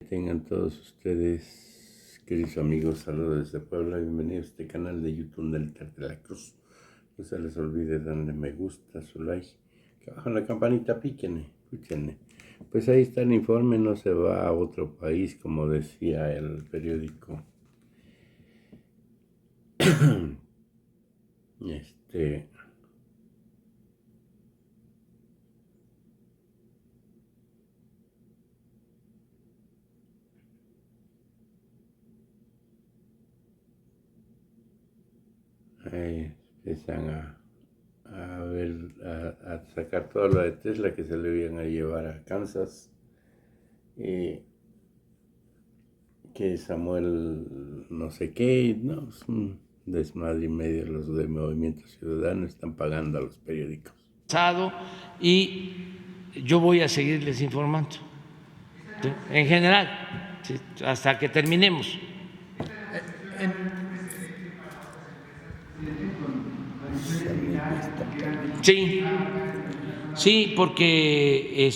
Tengan todos ustedes, queridos amigos, saludos desde Puebla, bienvenidos a este canal de YouTube del Ter de la Cruz. No se les olvide darle me gusta, su like, que abajo en la campanita píquenle, escúchenle. Pues ahí está el informe, no se va a otro país, como decía el periódico. Ahí empiezan a sacar todo lo de Tesla que se le iban a llevar a Kansas, y que Samuel no sé qué, no, es un desmadre y medio. Los de Movimiento Ciudadano están pagando a los periódicos. Y yo voy a seguirles informando, ¿sí? En general, ¿sí? Hasta que terminemos. Sí, porque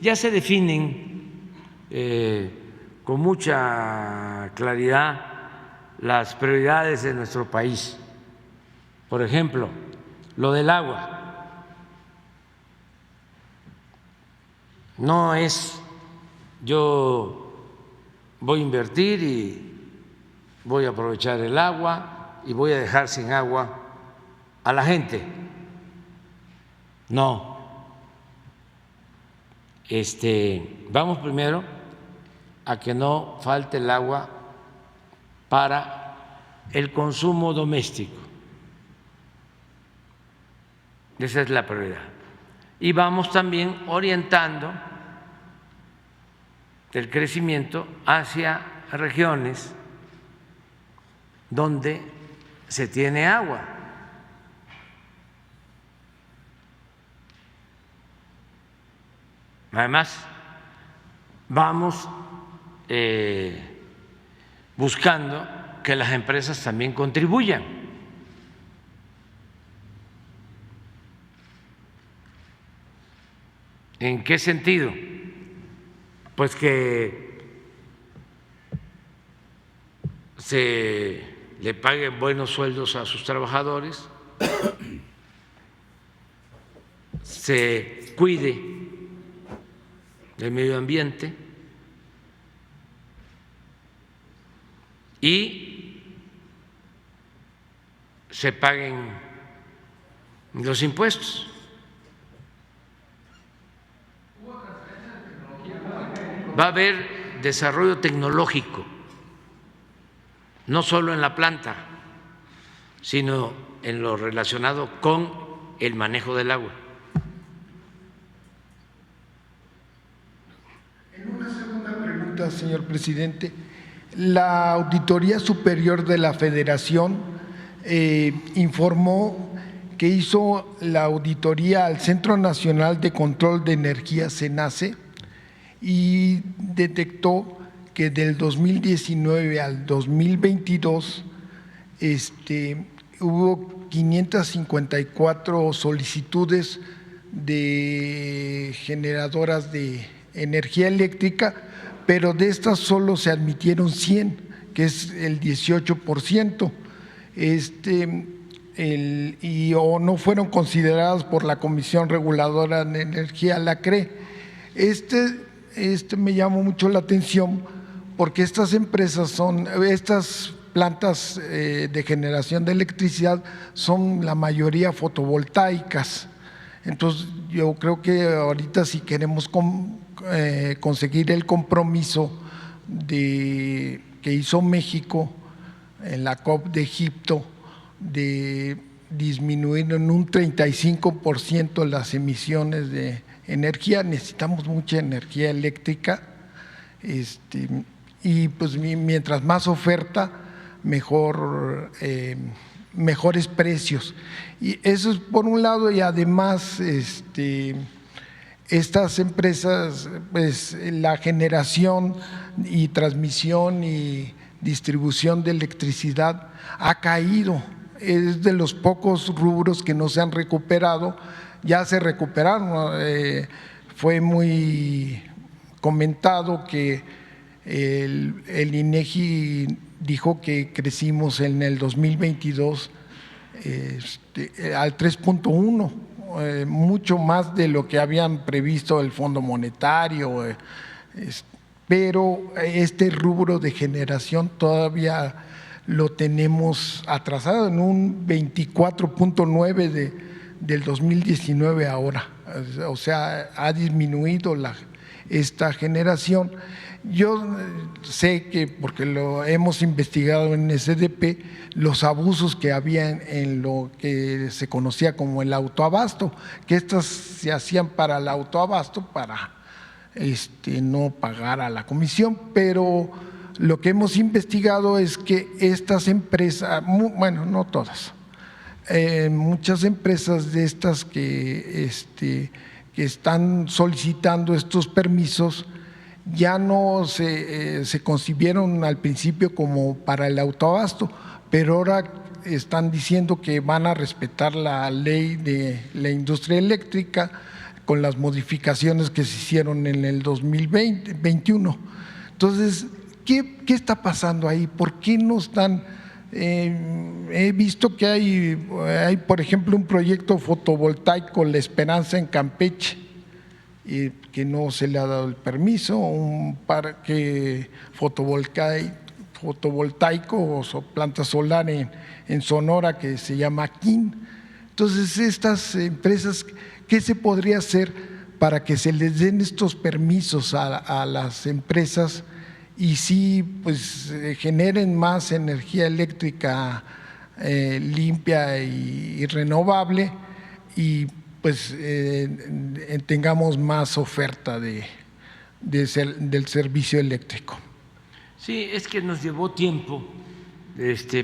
ya se definen con mucha claridad las prioridades de nuestro país. Por ejemplo, lo del agua. No es yo voy a invertir y voy a aprovechar el agua y voy a dejar sin agua a la gente. No. Vamos primero a que no falte el agua para el consumo doméstico. Esa es la prioridad. Y vamos también orientando el crecimiento hacia regiones donde se tiene agua. Además, vamos buscando que las empresas también contribuyan. ¿En qué sentido? Pues que se le paguen buenos sueldos a sus trabajadores, se cuide del medio ambiente y se paguen los impuestos. Va a haber desarrollo tecnológico, no solo en la planta, sino en lo relacionado con el manejo del agua. En una segunda pregunta, señor presidente, la Auditoría Superior de la Federación informó que hizo la auditoría al Centro Nacional de Control de Energía, CENACE, y detectó que del 2019 al 2022 hubo 554 solicitudes de generadoras de energía eléctrica, pero de estas solo se admitieron 100, que es el 18%, o no fueron consideradas por la Comisión Reguladora de Energía, la CRE. Me llamó mucho la atención porque estas plantas de generación de electricidad son la mayoría fotovoltaicas. Entonces yo creo que ahorita, si queremos conseguir el compromiso que hizo México en la COP de Egipto de disminuir en un 35% las emisiones de energía, necesitamos mucha energía eléctrica, y pues mientras más oferta, mejores precios. Y eso es por un lado, y además estas empresas, pues la generación y transmisión y distribución de electricidad ha caído, es de los pocos rubros que no se han recuperado. Ya se recuperaron, fue muy comentado que el INEGI dijo que crecimos en el 2022 al 3.1, mucho más de lo que habían previsto el Fondo Monetario, pero este rubro de generación todavía lo tenemos atrasado en un 24.9 del 2019 ahora. O sea, ha disminuido esta generación. Yo sé que, porque lo hemos investigado en SDP, los abusos que había en lo que se conocía como el autoabasto, que estas se hacían para el autoabasto para no pagar a la comisión, pero lo que hemos investigado es que estas empresas, bueno, no todas, muchas empresas de estas que están solicitando estos permisos ya no se concibieron al principio como para el autoabasto, pero ahora están diciendo que van a respetar la ley de la industria eléctrica con las modificaciones que se hicieron en el 2021. Entonces, ¿qué está pasando ahí? ¿Por qué no están? He visto que hay, por ejemplo, un proyecto fotovoltaico, La Esperanza, en Campeche, y que no se le ha dado el permiso, un parque fotovoltaico o planta solar en Sonora que se llama Quín. Entonces, estas empresas, ¿qué se podría hacer para que se les den estos permisos a las empresas y sí, pues, generen más energía eléctrica limpia y renovable, y pues tengamos más oferta del servicio eléctrico? Sí, es que nos llevó tiempo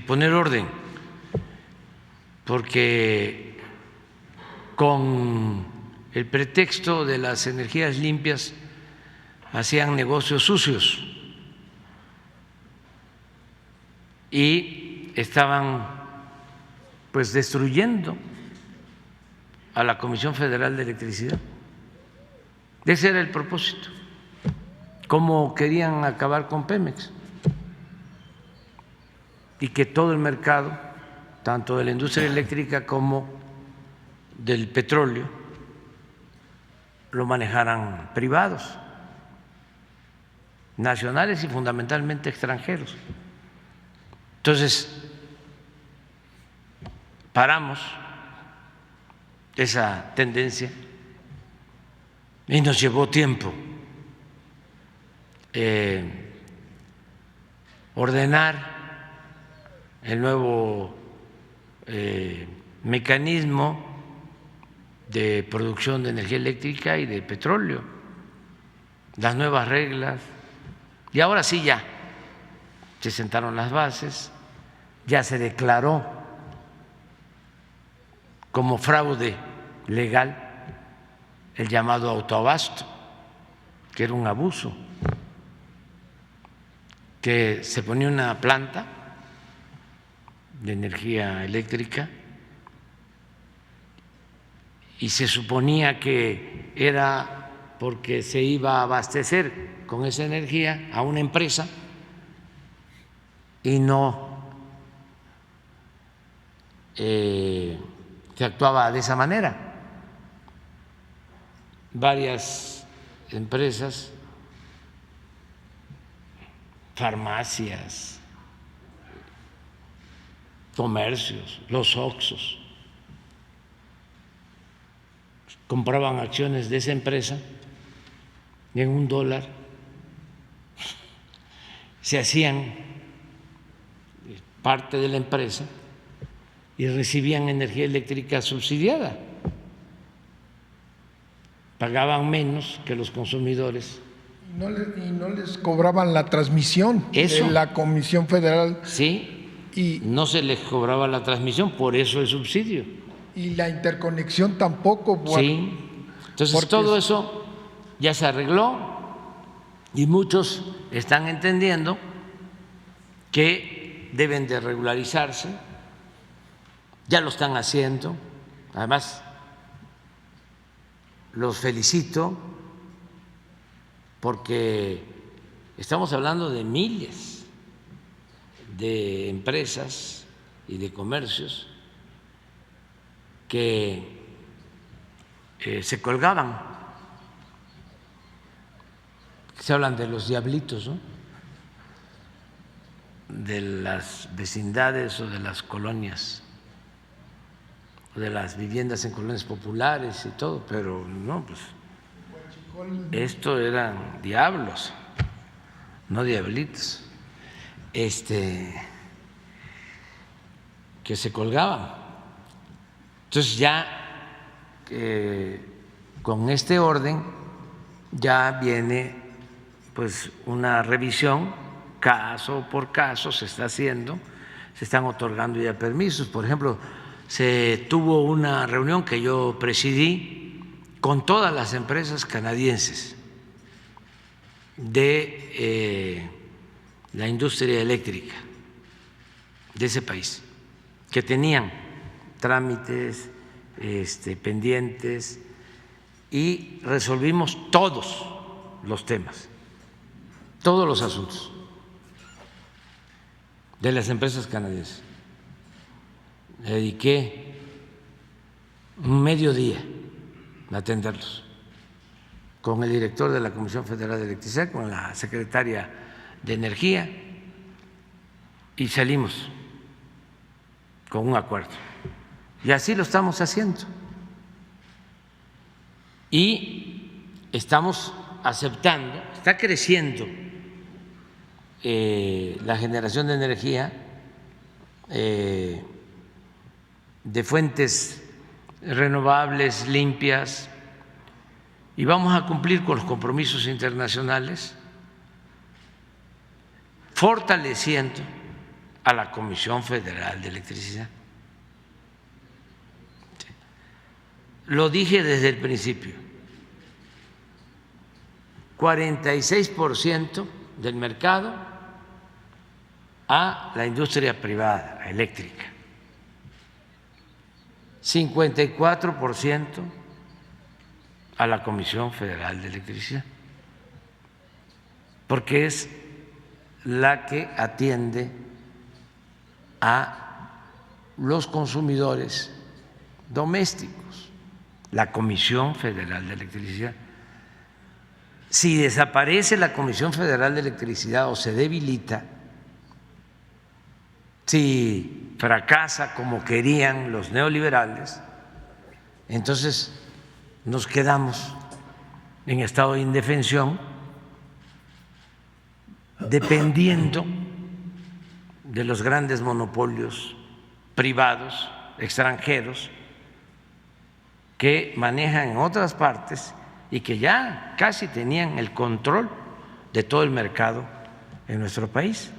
poner orden, porque con el pretexto de las energías limpias hacían negocios sucios y estaban pues destruyendo a la Comisión Federal de Electricidad. Ese era el propósito, cómo querían acabar con Pemex y que todo el mercado, tanto de la industria eléctrica como del petróleo, lo manejaran privados, nacionales y fundamentalmente extranjeros. Entonces, paramos esa tendencia y nos llevó tiempo ordenar el nuevo mecanismo de producción de energía eléctrica y de petróleo, las nuevas reglas, y ahora sí ya se sentaron las bases, ya se declaró como fraude legal el llamado autoabasto, que era un abuso, que se ponía una planta de energía eléctrica y se suponía que era porque se iba a abastecer con esa energía a una empresa y no se actuaba de esa manera. Varias empresas, farmacias, comercios, los Oxxos, compraban acciones de esa empresa en $1, se hacían parte de la empresa y recibían energía eléctrica subsidiada, pagaban menos que los consumidores. Y no les cobraban la transmisión. ¿Eso? De la Comisión Federal. Sí, y no se les cobraba la transmisión, por eso el subsidio. Y la interconexión tampoco. Sí, entonces todo eso ya se arregló y muchos están entendiendo que deben de regularizarse, ya lo están haciendo, además los felicito porque estamos hablando de miles de empresas y de comercios que se colgaban. Se hablan de los diablitos, ¿no?, de las vecindades o de las colonias, o de las viviendas en colonias populares y todo, pero no, pues esto eran diablos, no diablitos, que se colgaban. Entonces ya con este orden ya viene pues una revisión caso por caso, se está haciendo, se están otorgando ya permisos. Por ejemplo, se tuvo una reunión que yo presidí con todas las empresas canadienses de la industria eléctrica de ese país, que tenían trámites pendientes, y resolvimos todos los temas, todos los asuntos de las empresas canadienses. Le dediqué un mediodía a atenderlos, con el director de la Comisión Federal de Electricidad, con la secretaria de Energía, y salimos con un acuerdo. Y así lo estamos haciendo. Y estamos aceptando, está creciendo la generación de energía de fuentes renovables, limpias, y vamos a cumplir con los compromisos internacionales, fortaleciendo a la Comisión Federal de Electricidad. Lo dije desde el principio, 46% del mercado a la industria privada eléctrica, 54% a la Comisión Federal de Electricidad, porque es la que atiende a los consumidores domésticos, la Comisión Federal de Electricidad. Si desaparece la Comisión Federal de Electricidad o se debilita, si fracasa como querían los neoliberales, entonces nos quedamos en estado de indefensión, dependiendo de los grandes monopolios privados extranjeros que manejan en otras partes y que ya casi tenían el control de todo el mercado en nuestro país.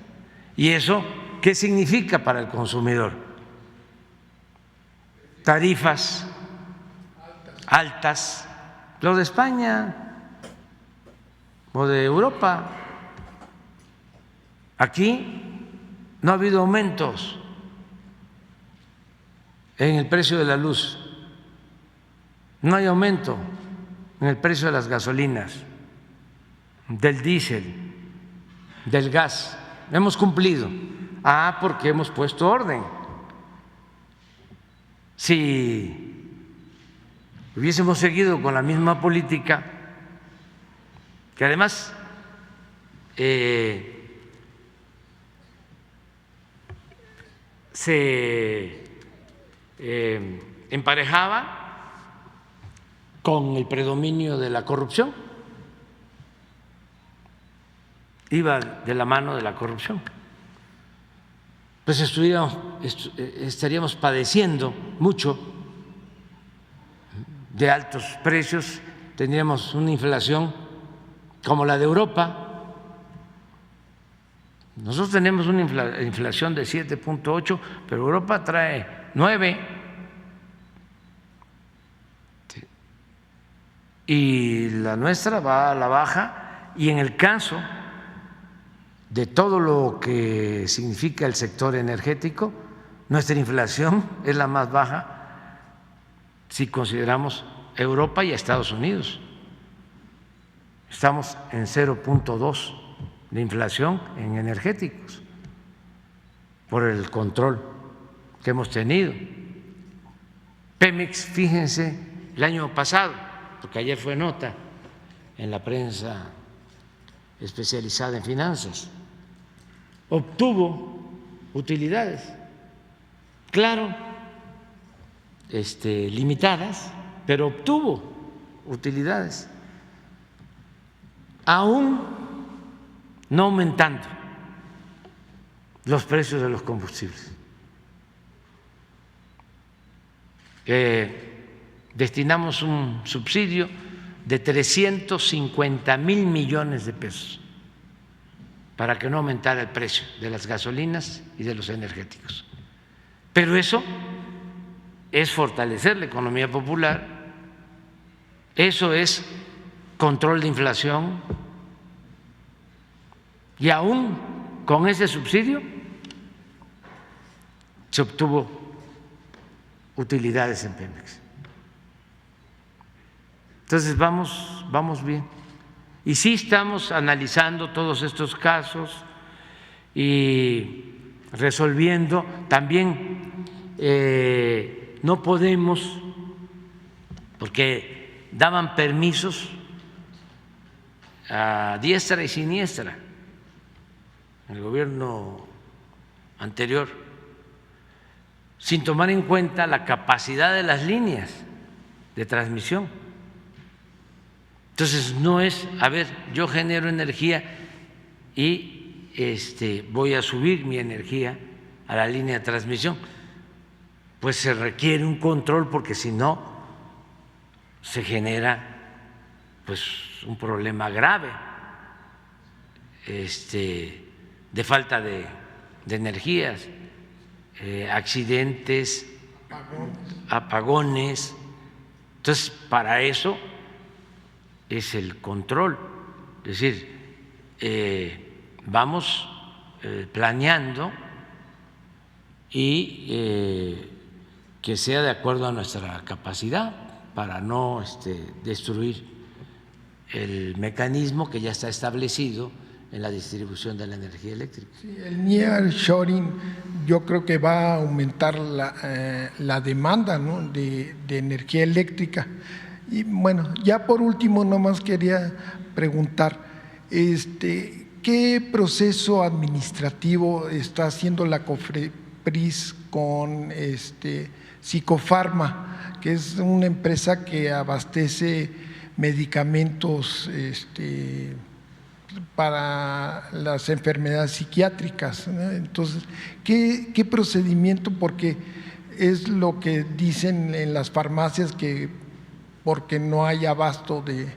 ¿Y eso qué significa para el consumidor? Tarifas altas, lo de España o de Europa. Aquí no ha habido aumentos en el precio de la luz, no hay aumento en el precio de las gasolinas, del diésel, del gas. Hemos cumplido. Porque hemos puesto orden. Si hubiésemos seguido con la misma política, que además se emparejaba con el predominio de la corrupción, iba de la mano de la corrupción, pues estaríamos padeciendo mucho de altos precios, tendríamos una inflación como la de Europa. Nosotros tenemos una inflación de 7.8, pero Europa trae 9. Y la nuestra va a la baja, y en el caso de todo lo que significa el sector energético, nuestra inflación es la más baja si consideramos Europa y Estados Unidos. Estamos en 0.2 de inflación en energéticos por el control que hemos tenido. Pemex, fíjense, el año pasado, porque ayer fue nota en la prensa especializada en finanzas, obtuvo utilidades, claro, limitadas, pero obtuvo utilidades, aún no aumentando los precios de los combustibles. Destinamos un subsidio de 350,000 millones de pesos para que no aumentara el precio de las gasolinas y de los energéticos. Pero eso es fortalecer la economía popular, eso es control de inflación, y aún con ese subsidio se obtuvo utilidades en Pemex. Entonces vamos bien. Y sí estamos analizando todos estos casos y resolviendo. También no podemos, porque daban permisos a diestra y siniestra en el gobierno anterior, sin tomar en cuenta la capacidad de las líneas de transmisión. Entonces no es, a ver, yo genero energía y voy a subir mi energía a la línea de transmisión. Pues se requiere un control, porque si no se genera pues un problema grave de falta de energías, accidentes, apagones. Entonces, para eso es el control, es decir, vamos planeando y que sea de acuerdo a nuestra capacidad para no destruir el mecanismo que ya está establecido en la distribución de la energía eléctrica. Sí, el nearshoring yo creo que va a aumentar la demanda, ¿no?, de energía eléctrica. Y bueno, ya por último nomás quería preguntar, ¿qué proceso administrativo está haciendo la COFEPRIS con Psicofarma, que es una empresa que abastece medicamentos para las enfermedades psiquiátricas, ¿no? Entonces, ¿qué procedimiento? Porque es lo que dicen en las farmacias, que porque no hay abasto de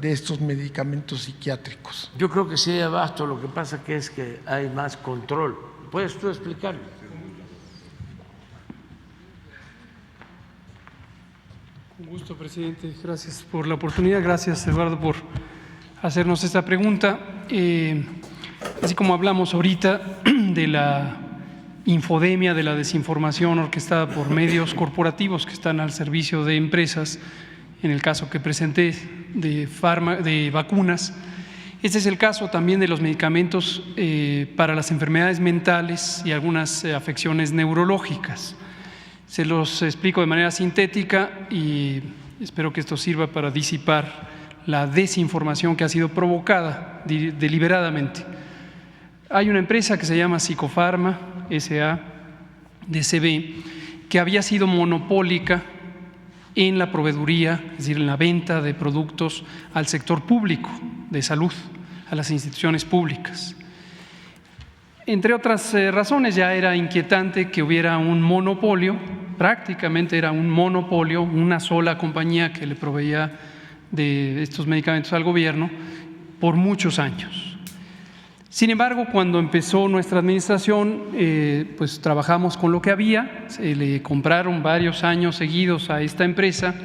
estos medicamentos psiquiátricos. Yo creo que sí hay abasto, lo que pasa es que hay más control. ¿Puedes tú explicarlo? Con gusto, presidente. Gracias por la oportunidad. Gracias, Eduardo, por hacernos esta pregunta. Así como hablamos ahorita de la infodemia, de la desinformación orquestada por medios corporativos que están al servicio de empresas, en el caso que presenté de vacunas, este es el caso también de los medicamentos para las enfermedades mentales y algunas afecciones neurológicas. Se los explico de manera sintética y espero que esto sirva para disipar la desinformación que ha sido provocada deliberadamente. Hay una empresa que se llama Psicofarma S.A.D.C.B., que había sido monopólica en la proveeduría, es decir, en la venta de productos al sector público de salud, a las instituciones públicas. Entre otras razones, ya era inquietante que hubiera un monopolio, prácticamente era un monopolio, una sola compañía que le proveía de estos medicamentos al gobierno por muchos años. Sin embargo, cuando empezó nuestra administración, pues trabajamos con lo que había, se le compraron varios años seguidos a esta empresa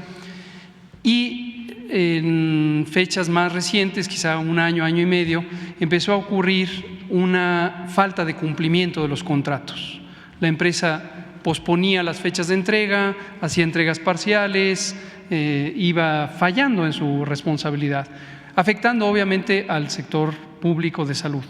y en fechas más recientes, quizá un año, año y medio, empezó a ocurrir una falta de cumplimiento de los contratos. La empresa posponía las fechas de entrega, hacía entregas parciales, iba fallando en su responsabilidad. afectando obviamente al sector público de salud.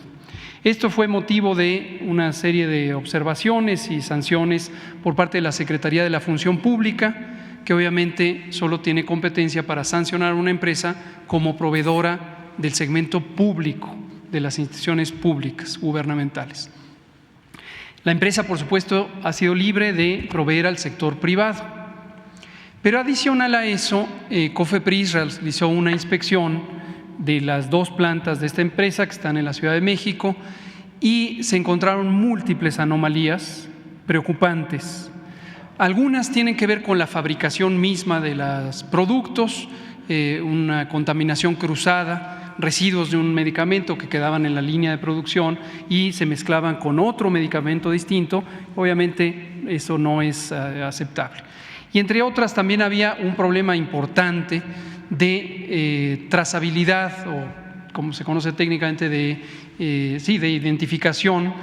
Esto fue motivo de una serie de observaciones y sanciones por parte de la Secretaría de la Función Pública, que obviamente solo tiene competencia para sancionar a una empresa como proveedora del segmento público de las instituciones públicas gubernamentales. La empresa, por supuesto, ha sido libre de proveer al sector privado. Pero adicional a eso, COFEPRIS realizó una inspección de las 2 plantas de esta empresa que están en la Ciudad de México y se encontraron múltiples anomalías preocupantes. Algunas tienen que ver con la fabricación misma de los productos, una contaminación cruzada, residuos de un medicamento que quedaban en la línea de producción y se mezclaban con otro medicamento distinto. Obviamente eso no es aceptable. Y entre otras también había un problema importante de trazabilidad, o como se conoce técnicamente de identificación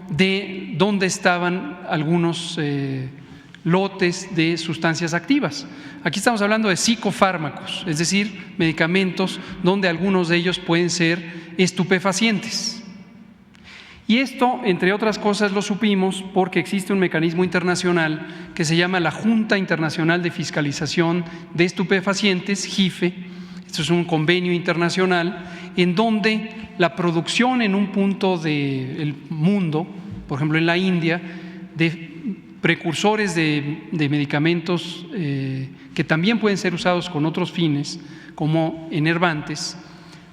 de dónde estaban algunos lotes de sustancias activas. Aquí estamos hablando de psicofármacos, es decir, medicamentos donde algunos de ellos pueden ser estupefacientes. Y esto, entre otras cosas, lo supimos porque existe un mecanismo internacional que se llama la Junta Internacional de Fiscalización de Estupefacientes, JIFE. Esto es un convenio internacional en donde la producción en un punto del mundo, por ejemplo en la India, de precursores de medicamentos que también pueden ser usados con otros fines, como enervantes,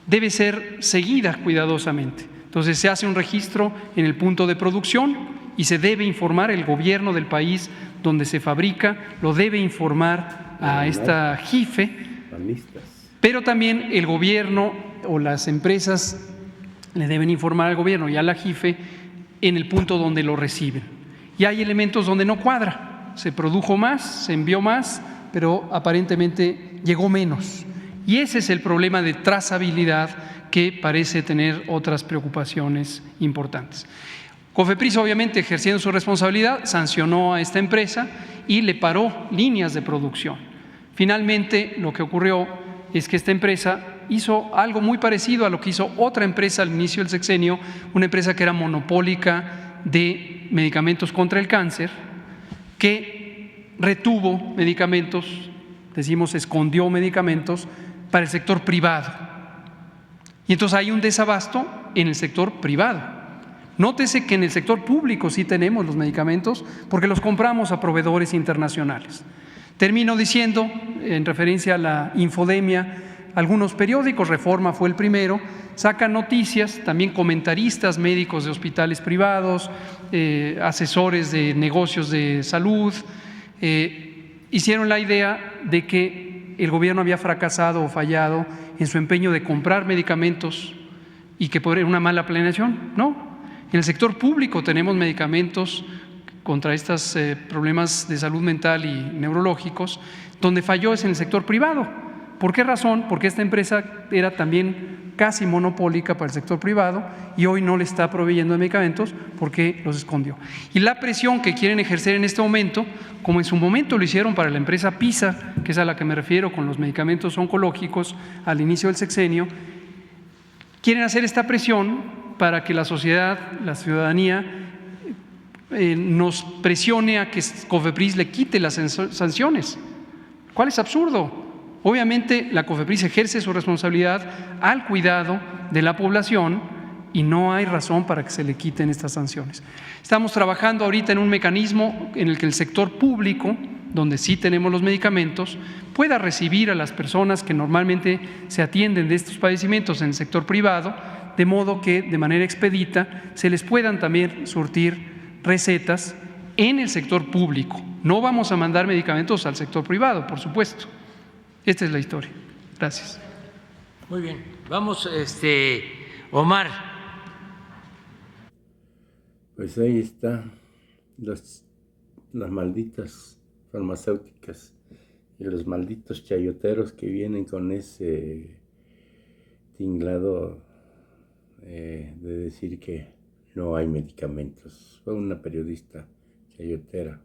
debe ser seguida cuidadosamente. Entonces se hace un registro en el punto de producción y se debe informar, el gobierno del país donde se fabrica lo debe informar a esta JIFE, pero también el gobierno o las empresas le deben informar al gobierno y a la JIFE en el punto donde lo reciben. Y hay elementos donde no cuadra, se produjo más, se envió más, pero aparentemente llegó menos. Y ese es el problema de trazabilidad que parece tener otras preocupaciones importantes. COFEPRIS, obviamente, ejerciendo su responsabilidad, sancionó a esta empresa y le paró líneas de producción. Finalmente, lo que ocurrió es que esta empresa hizo algo muy parecido a lo que hizo otra empresa al inicio del sexenio, una empresa que era monopólica de medicamentos contra el cáncer, que retuvo medicamentos, decimos escondió medicamentos para el sector privado. Y entonces hay un desabasto en el sector privado. Nótese que en el sector público sí tenemos los medicamentos porque los compramos a proveedores internacionales. Termino diciendo, en referencia a la infodemia, algunos periódicos, Reforma fue el primero, sacan noticias, también comentaristas médicos de hospitales privados, asesores de negocios de salud, hicieron la idea de que el gobierno había fracasado o fallado en su empeño de comprar medicamentos y que por una mala planeación. No, en el sector público tenemos medicamentos contra estos problemas de salud mental y neurológicos, donde falló es en el sector privado. ¿Por qué razón? Porque esta empresa era también casi monopólica para el sector privado y hoy no le está proveyendo de medicamentos porque los escondió. Y la presión que quieren ejercer en este momento, como en su momento lo hicieron para la empresa PISA, que es a la que me refiero con los medicamentos oncológicos al inicio del sexenio, quieren hacer esta presión para que la sociedad, la ciudadanía, nos presione a que COFEPRIS le quite las sanciones. ¿Cuál es absurdo? Obviamente la COFEPRIS ejerce su responsabilidad al cuidado de la población y no hay razón para que se le quiten estas sanciones. Estamos trabajando ahorita en un mecanismo en el que el sector público, donde sí tenemos los medicamentos, pueda recibir a las personas que normalmente se atienden de estos padecimientos en el sector privado, de modo que de manera expedita se les puedan también surtir recetas en el sector público. No vamos a mandar medicamentos al sector privado, por supuesto. Esta es la historia. Gracias. Muy bien. Vamos, Omar. Pues ahí está las malditas farmacéuticas y los malditos chayoteros que vienen con ese tinglado de decir que no hay medicamentos. Fue una periodista chayotera